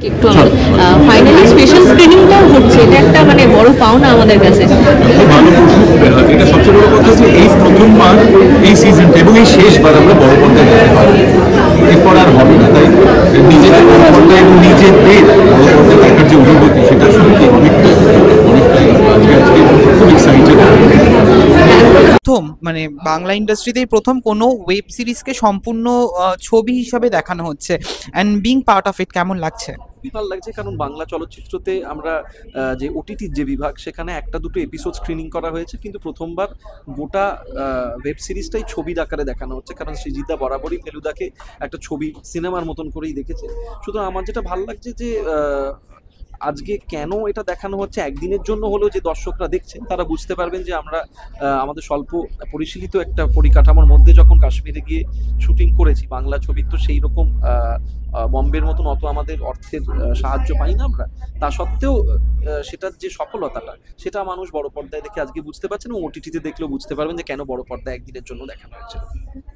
একটু finally special স্ক্রিনিংটাও হচ্ছে, এটা একটা মানে বড় পাওনা আমাদের কাছে। এটা সবচেয়ে বড় কথা যে এই প্রথমবার এই সিজনটা এবং এই শেষবার আমরা বড় পর্দায় দেখতে পাবো, এরপর আর হবে না। তাই নিজেদের বড় পর্দায় এবং নিজেদের বড় পর্দায় দেখার যে অনুভূতি সেটা সত্যি অনেকটা আজকে খুব এক্সাইটেড। প্রথম মানে বাংলা ইন্ডাস্ট্রিতেই প্রথম কোনো ওয়েব সিরিজকে সম্পূর্ণ ছবি হিসাবে দেখানো হচ্ছে, and being part of it কেমন লাগছে? খুবই ভালো লাগছে, কারণ বাংলা চলচ্চিত্রতে আমরা যে ওটিটির যে বিভাগ সেখানে একটা দুটো এপিসোড স্ক্রিনিং করা হয়েছে, কিন্তু প্রথমবার গোটা ওয়েব সিরিজটাই ছবির আকারে দেখানো হচ্ছে, কারণ সৃজিতদা বরাবরই ফেলুদাকে একটা ছবি সিনেমার মতন করেই দেখেছে। সুতরাং আমার যেটা ভালো লাগছে যে আজকে কেন এটা দেখানো হচ্ছে, একদিনের জন্য হলেও যে দর্শকরা দেখছেন তারা বুঝতে পারবেন যে আমরা আমাদের স্বল্প পরিশীলিত একটা পরিকাঠামোর মধ্যে যখন কাশ্মীরে গিয়ে শুটিং করেছি বাংলা ছবির, তো সেই রকম বম্বের মতন অত আমাদের অর্থের সাহায্য পাই না আমরা, তা সত্ত্বেও সেটার যে সফলতাটা সেটা মানুষ বড় পর্দায় দেখে আজকে বুঝতে পারছেন, এবং ওটিটিতে দেখলেও বুঝতে পারবেন যে কেন বড় পর্দায় একদিনের জন্য দেখানো হয়েছে।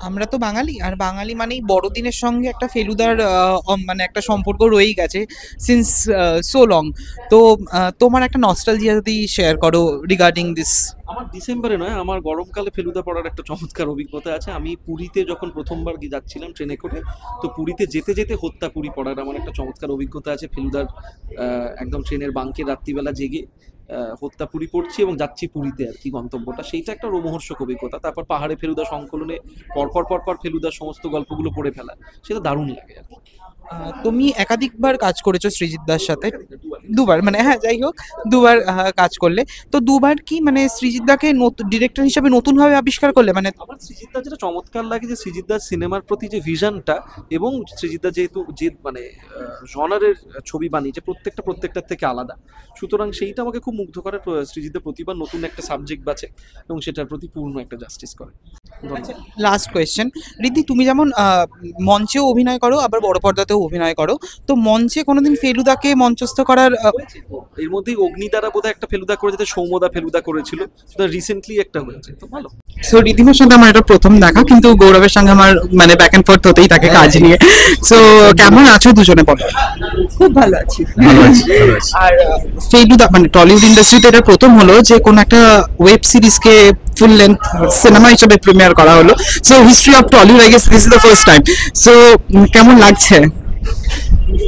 আমরা তো বাঙালি, আর বাঙালি মানেই বড়দিনের সঙ্গে একটা ফেলুদার মানে একটা সম্পর্ক রয়েই গেছে সিন্স সো লং। তো তোমার একটা নস্টালজিয়া যদি শেয়ার করো রিগার্ডিং দিস। আমার ডিসেম্বরে নয়, আমার গরমকালে ফেলুদা পড়ার একটা চমৎকার অভিজ্ঞতা আছে। আমি পুরীতে যখন প্রথমবার যাচ্ছিলাম ট্রেনে করে, তো পুরীতে যেতে যেতে হত্যা পুরী পড়ার আমার একটা চমৎকার অভিজ্ঞতা আছে। ফেলুদার একদম ট্রেনের বাঙ্কে রাত্রিবেলা জেগে হত্যা পুরী পড়ছি এবং যাচ্ছি পুরীতে আর কি গন্তব্যটা, সেইটা একটা রোমহর্ষক অভিজ্ঞতা। তারপর পাহাড়ে ফেলুদা সংকলনে পরপর ফেলুদার সমস্ত গল্পগুলো পড়ে ফেলা, সেটা দারুণ লাগে আর কি। তুমি একাধিকবার কাজ করেছো সৃজিতদার সাথে, দুবার মানে হ্যাঁ যাই হোক দুবার কাজ করলে, তো দুবার কি মানে সৃজিতদাকে ডিরেক্টর হিসেবে নতুনভাবে আবিষ্কার করলে? মানে আমার সৃজিতদার যেটা চমৎকার লাগে যে সৃজিতদার সিনেমার প্রতি যে ভিশনটা, এবং সৃজিতদা যেহেতু যে মানে জনারের ছবি বানিয়েছে প্রত্যেকটার থেকে আলাদা, সুতরাং সেইটা আমাকে খুব মুগ্ধ করে। সৃজিতদা প্রতিবার নতুন একটা সাবজেক্ট বাছে এবং সেটার প্রতি পূর্ণ একটা জাস্টিস করে। লাস্ট কোয়েশ্চেন, রিদ্ধি, তুমি যেমন মঞ্চেও অভিনয় করো আবার বড় পর্দাতেও অভিনয় করো, তো মঞ্চে কোনোদিন ফেলুদাকে মঞ্চস্থ করার এর মধ্যেই অগ্নিদারা বোধহয় একটা ফেলুদা করে, যেটা সৌমদা ফেলুদা করেছিল, সেটা রিসেন্টলি একটা হয়েছে, তো ভালো। সো রিদ্ধিমার সঙ্গে আমার এটা প্রথম দেখা, কিন্তু গৌরবের সঙ্গে আমার মানে ব্যাক এন্ড ফোর্থ হতেই থাকে কাজ নিয়ে। সো কেমন আছো দুজনে বলো? খুব ভালো আছি। আর ফেলুদা মানে টলিউড ইন্ডাস্ট্রিতে এটা প্রথম হলো যে কোন একটা ওয়েব সিরিজকে ফুল লেন্থ সিনেমা হিসেবে প্রিমিয়ার করা হলো। So history of Tollywood I guess this is the first time. So কেমন লাগছে?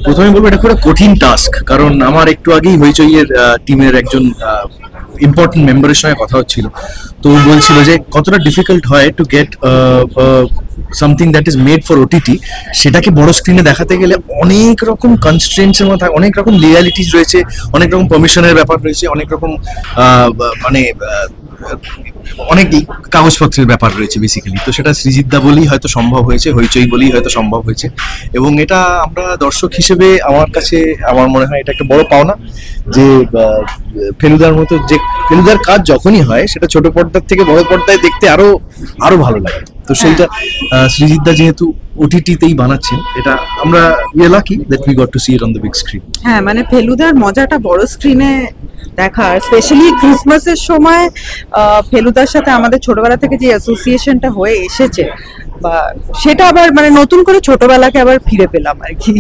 প্রথমে বলবো এটা খুব কঠিন টাস্ক, কারণ আমার একটু আগেই হইচইয়ের টিমের একজন ইম্পর্টেন্ট মেম্বারের সঙ্গে কথা হচ্ছিল, তো বলছিল যে কতটা ডিফিকাল্ট হয় to get something that is made for OTT, সেটাকে বড় স্ক্রিনে দেখাতে গেলে অনেক রকম কনস্ট্রেন্টসের মধ্যে অনেক রকম লিগালিটিস রয়েছে, অনেক রকম পারমিশনের ব্যাপার রয়েছে, অনেক রকম মানে অনেক কাগজপত্রের ব্যাপার রয়েছে বেসিক্যালি। তো সেটা সৃজিতদা বলেই হয়তো সম্ভব হয়েছে, হইচই বলেই হয়তো সম্ভব হয়েছে, এবং এটা আমরা দর্শক হিসেবে আমার কাছে আমার মনে হয় এটা একটা বড় পাওনা যে ফেলুদার মতো যে ফেলুদার কাজ যখনই হয় সেটা ছোট পর্দার থেকে বড় পর্দায় দেখতে আরো ভালো লাগে। তো সেইটা সৃজিতদা যেহেতু ওটিটিতেই বানাচ্ছেন, এটা আমরা we are lucky that we got to see it on the big screen. হ্যাঁ, মানে ফেলুদার মজাটা বড় স্ক্রিনে দেখা, স্পেশালি ক্রিসমাসের সময় ফেলুদার সাথে আমাদের ছোটবেলা থেকে যে অ্যাসোসিয়েশনটা হয়ে এসেছে, বা সেটা আবার মানে নতুন করে ছোটবেলাকে আবার ফিরে পেলাম আর কি।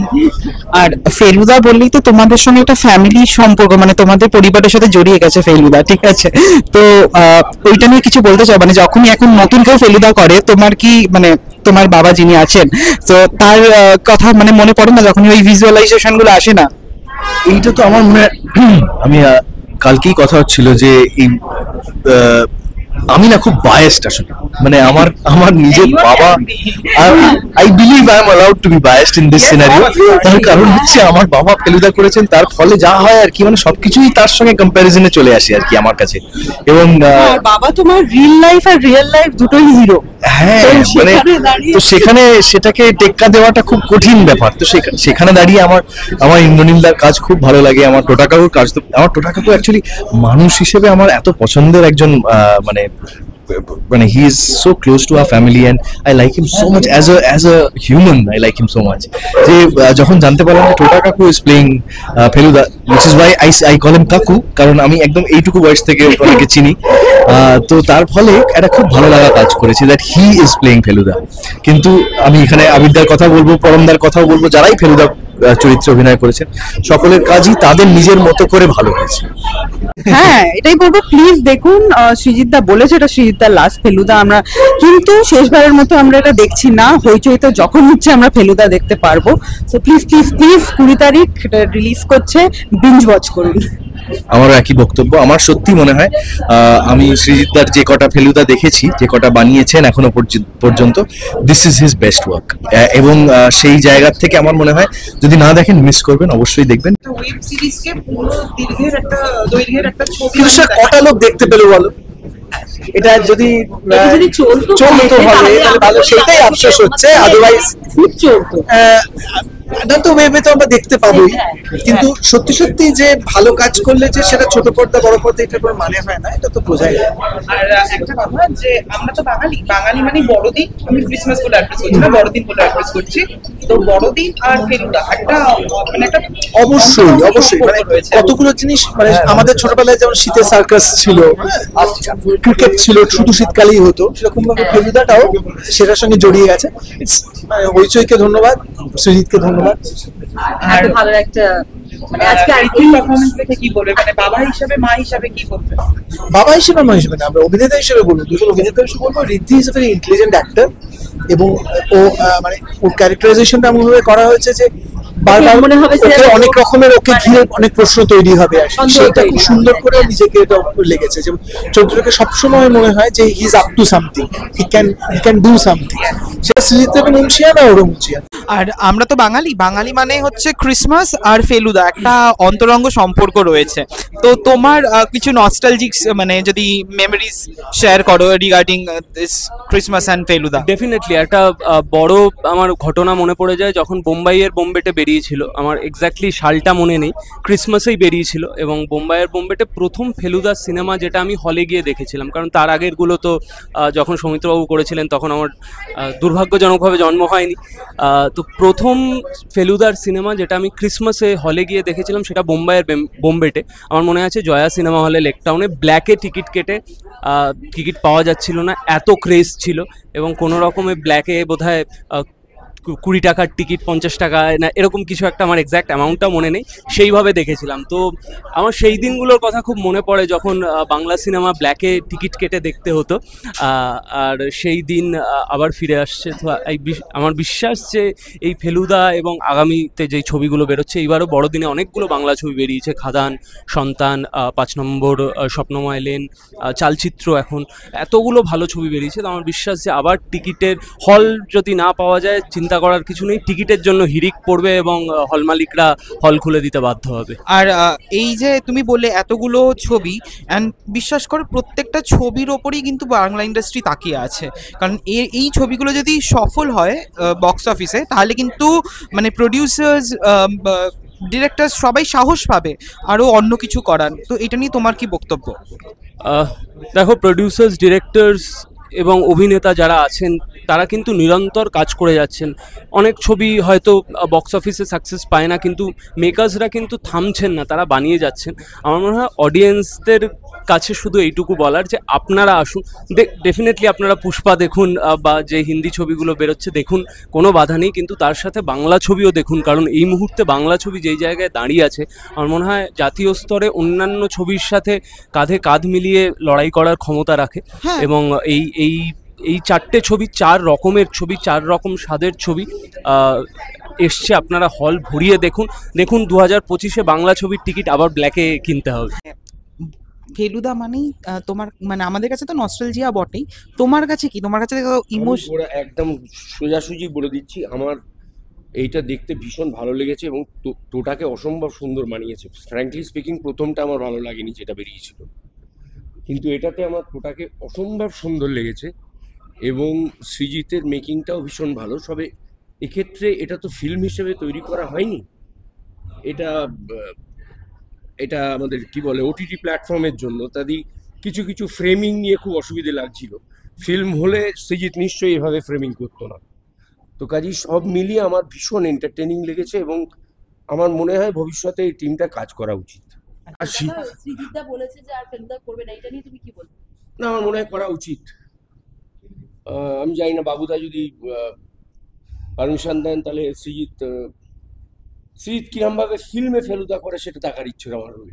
আর ফেলুদা বললেই তো তোমাদের সঙ্গে একটা ফ্যামিলি সম্পর্ক, মানে তোমাদের পরিবারের সাথে জড়িয়ে গেছে ফেলুদা, ঠিক আছে? তো ওইটা নিয়ে কিছু বলতে চাও? মানে যখনই এখন নতুন কেউ ফেলুদা করে, তোমার কি মানে তোমার বাবা যিনি আছেন, তো তার কথা মানে মনে পড়ে না যখন ওই ভিজুয়ালাইজেশন গুলো আসে না? এইটা তো আমার মনে আমি কালকেই কথা হচ্ছিল যে এই আমি না খুব বায়াসড আসলে, মানে আমার নিজের বাবা, I believe I am allowed to be biased in this scenario. তার কারণ হচ্ছে আমার বাবা ফেলুদা করেছেন, তার ফলে যা হয় আর কি, মানে সবকিছুই তার সঙ্গে কম্প্যারিজনে চলে আসে আর কি আমার কাছে। এবং বাবা তোমার রিল লাইফ আর রিয়েল লাইফ দুটোই হিরো। হ্যাঁ, মানে তো সেখানে সেটাকে টেক্কা দেওয়াটা খুব কঠিন ব্যাপার। তো সেখানে দাঁড়িয়ে আমার ইন্দ্রনীলদার কাজ খুব ভালো লাগে, আমার টোটা কাকুর কাজ, তো আমার টোটা কাকু অ্যাকচুয়ালি মানুষ হিসেবে আমার এত পছন্দের একজন মানে he is so close to our family and I like him so much as a human. I like him so much যে যখন জানতে পারলাম যে টোটা কাকু is playing Feluda, which is why I call him কাকু, কারণ আমি একদম এইটুকু বয়স থেকে ওনাকে চিনি। তো তার ফলে একটা খুব ভালো লাগা কাজ করেছে that he is playing Feluda. কিন্তু আমি এখানে আবিরদার কথা বলবো, পরমদার কথাও বলবো, যারাই ফেলুদা চরিত্রে অভিনয় করেছেন, সকলের কাজই তাদের নিজের মতো করে ভালো হয়েছে। হ্যাঁ, এটাই বলবো, প্লিজ দেখুন। সৃজিত দা বলেছে এটা সৃজিত দার লাস্ট ফেলুদা, আমরা কিন্তু শেষবারের মতো আমরা এটা দেখছি না। হইচই তো যখন হচ্ছে আমরা ফেলুদা দেখতে পারবো। সো প্লিজ প্লিজ প্লিজ 20 তারিখ রিলিজ করছে, বিঞ্জ ওয়াচ করুন। আমারও একই বক্তব্য। আমার সত্যি মনে হয় আমি সৃজিতদার যে কটা ফেলুদা দেখেছি, যে কটা বানিয়েছেন এখনো পর্যন্ত, this is his best work. এবং সেই জায়গা থেকে আমার মনে হয় যদি না দেখেন মিস করবেন, অবশ্যই দেখবেন। ওয়েব সিরিজকে পুরো দৈর্ঘ্যের একটা ছবি কিন্তু স্যার কটা লোক দেখতে পেলো বলো? এটা যদি চলতো হবে তাহলে ভালো, সেটাই আফসোস হচ্ছে। আদারওয়াইজ খুব চলতো। এটা তো ওয়েবে তো আমরা দেখতে পাবোই, কিন্তু সত্যি সত্যি যে ভালো কাজ করলে যে সেটা ছোট পর্দা বড় পর্দা এটা কোনো মানে হয় না, এটা তো বোঝাই যায়। আর একটা কথা যে আমরা তো বাঙালি মানে বড়দিন, আমি ক্রিসমাস বলে অ্যাড্রেস করছি না, বড়দিন বলে অ্যাড্রেস করছি। তো বড়দিন আর ফেলুদা একটা মানে একটা অবশ্যই মানে কতগুলো জিনিস, মানে আমাদের ছোটবেলায় যেমন শীতের সার্কাস ছিল, ক্রিকেট ছিল, শুধু শীতকালেই হতো, সেরকম ভাবে ফেলুদাটাও সেটার সঙ্গে জড়িয়ে গেছে। হইচইকে ধন্যবাদ, সৃজিতকে ধন্যবাদ। আর ভালো একটা মানে আজকে আরেকটি পারফরমেন্স দেখে কি বলবে, মানে বাবা হিসাবে মা হিসাবে কি বলবে? বাবা হিসেবে মা হিসেবে না, আমরা অভিনেতা হিসেবে বলবো, দুজন অভিনেতা হিসেবে বলবো Riddhi is a very intelligent actor. এবং ও মানে ওর ক্যারেক্টারাইজেশনটা এমন ভাবে করা হয়েছে যে বারবার মনে হবে যে অনেক রকমের ওকে ঘিরে অনেক প্রশ্ন তৈরি হবে, আর সেটা খুব সুন্দর করে নিজেকে এটা লেগেছে। যে চরিত্রকে সবসময় মনে হয় যে he is up to something, he can do something. সেটা সৃজিত এবং মুন্সিয়ান আর ওরও মুন্সিয়ান। আর আমরা তো বাঙালি মানে হচ্ছে ক্রিসমাস আর ফেলুদা একটা অন্তরঙ্গ সম্পর্ক রয়েছে। তো তোমার কিছু নস্টালজিক মানে যদি মেমোরিজ শেয়ার করো regarding this Christmas and Feluda. Definitely একটা বড় আমার ঘটনা মনে পড়ে যায় যখন বোম্বাইয়ের বোম্বেটে বেরিয়েছিল। আমার এক্স্যাক্টলি সালটা মনে নেই, ক্রিসমাসেই বেরিয়েছিল। এবং বোম্বাইয়ের বোম্বেটে প্রথম ফেলুদা সিনেমা যেটা আমি হলে গিয়ে দেখেছিলাম, কারণ তার আগেরগুলো তো যখন সৌমিত্রবাবু করেছিলেন তখন আমার দুর্ভাগ্যজনকভাবে জন্ম হয়নি। তো প্রথম ফেলুদার সিনেমা যেটা আমি ক্রিসমাসে হলে গিয়ে দেখেছিলাম সেটা বোম্বাইয়ের বোম্বেটে। আমার মনে আছে জয়া সিনেমা হলে লেকটাউনে ব্ল্যাকে টিকিট কেটে, টিকিট পাওয়া যাচ্ছিল না, এত ক্রেজ ছিল। এবং কোনো রকমে ব্ল্যাকে বোধহয় 20 টাকার টিকিট 50 টাকা না এরকম কিছু একটা, আমার এক্স্যাক্ট অ্যামাউন্টটা মনে নেই, সেইভাবে দেখেছিলাম। তো আমার সেই দিনগুলোর কথা খুব মনে পড়ে যখন বাংলা সিনেমা ব্ল্যাকে টিকিট কেটে দেখতে হতো। আর সেই দিন আবার ফিরে আসছে। তো আমার বিশ্বাস যে এই ফেলুদা এবং আগামীতে যেই ছবিগুলো বেরোচ্ছে, এইবারও বড়দিনে অনেকগুলো বাংলা ছবি বেরিয়েছে, খাদান, সন্তান, 5 নম্বর, স্বপ্নময় লেন, চালচিত্র, এখন এতগুলো ভালো ছবি বেরিয়েছে। তো আমার বিশ্বাস যে আবার টিকিটের হল যদি না পাওয়া যায়, চিন্তা করার কিছু নেই, টিকিটের জন্য হিড়িক পড়বে এবং হল মালিকরা হল খুলে দিতে বাধ্য হবে। আর এই যে তুমি বললে এতগুলো ছবি, অ্যান্ড বিশ্বাস করো প্রত্যেকটা ছবির ওপরেই কিন্তু বাংলা ইন্ডাস্ট্রি তাকিয়ে আছে। কারণ এই ছবিগুলো যদি সফল হয় বক্স অফিসে, তাহলে কিন্তু মানে প্রডিউসার্স, ডিরেক্টর সবাই সাহস পাবে আরও অন্য কিছু করার। তো এটা নিয়ে তোমার কি বক্তব্য? দেখো, প্রডিউসার্স, ডিরেক্টরস এবং অভিনেতা যারা আছেন তারা কিন্তু নিরন্তর কাজ করে যাচ্ছেন। অনেক ছবি হয়তো বক্স অফিসে সাকসেস পায় না, কিন্তু মেকার্সরা কিন্তু থামছেন না, তারা বানিয়ে যাচ্ছেন। আমার মনে হয় অডিয়েন্সদের কাছে শুধু এইটুকু বলার যে আপনারা আসুন, ডেফিনেটলি আপনারা পুষ্পা দেখুন বা যে হিন্দি ছবিগুলো বেরোচ্ছে দেখুন, কোনো বাধা নেই, কিন্তু তার সাথে বাংলা ছবিও দেখুন। কারণ এই মুহূর্তে বাংলা ছবি যেই জায়গায় দাঁড়িয়ে আছে, আমার মনে হয় জাতীয় স্তরে অন্যান্য ছবির সাথে কাঁধে কাঁধ মিলিয়ে লড়াই করার ক্ষমতা রাখে। এবং এই 4টে ছবি, 4 রকমের ছবি, 4 রকম স্বাদের ছবি এসছে। আপনারা হল ভরিয়ে দেখুন 2025-এ বাংলা ছবির টিকিট আবার ব্ল্যাকে কিনতে হবে। ফেলুদা মানেই তোমার মানে আমাদের কাছে তো নস্টালজিয়া বটেই, তোমার কাছে কি? তোমার কাছে ইমোশন একদম সোজাসুজি বলে দিচ্ছি, আমার এইটা দেখতে ভীষণ ভালো লেগেছে এবং টোটাকে অসম্ভব সুন্দর মানিয়েছে। ফ্র্যাঙ্কলি স্পিকিং প্রথমটা আমার ভালো লাগেনি যেটা বেরিয়েছিল, কিন্তু এটাতে আমার টোটাকে অসম্ভব সুন্দর লেগেছে। এবং সৃজিতের মেকিংটাও ভীষণ ভালো। সবে এক্ষেত্রে এটা তো ফিল্ম হিসেবে তৈরি করা হয়নি, এটা আমাদের কি বলে ওটিটি প্ল্যাটফর্মের জন্য, তাদের কিছু কিছু ফ্রেমিং নিয়ে খুব অসুবিধে লাগছিল। ফিল্ম হলে সৃজিত নিশ্চয়ই এভাবে ফ্রেমিং করতো না। তো কাজেই সব মিলিয়ে আমার ভীষণ এন্টারটেনিং লেগেছে এবং আমার মনে হয় ভবিষ্যতে এই টিমটা কাজ করা উচিত। আর সৃজিতদা বলেছে যে আর ফেলুদা করবে না, এটা নিয়ে তুমি কি বলবে? না, আমার মনে হয় করা উচিত। আমি জানি না, বাবুদা যদি পারমিশন দেন তাহলে সৃজিত সৃজিত কিরমভাবে ফিল্মে ফেলুদা করে সেটা দেখার ইচ্ছে আমার রইল।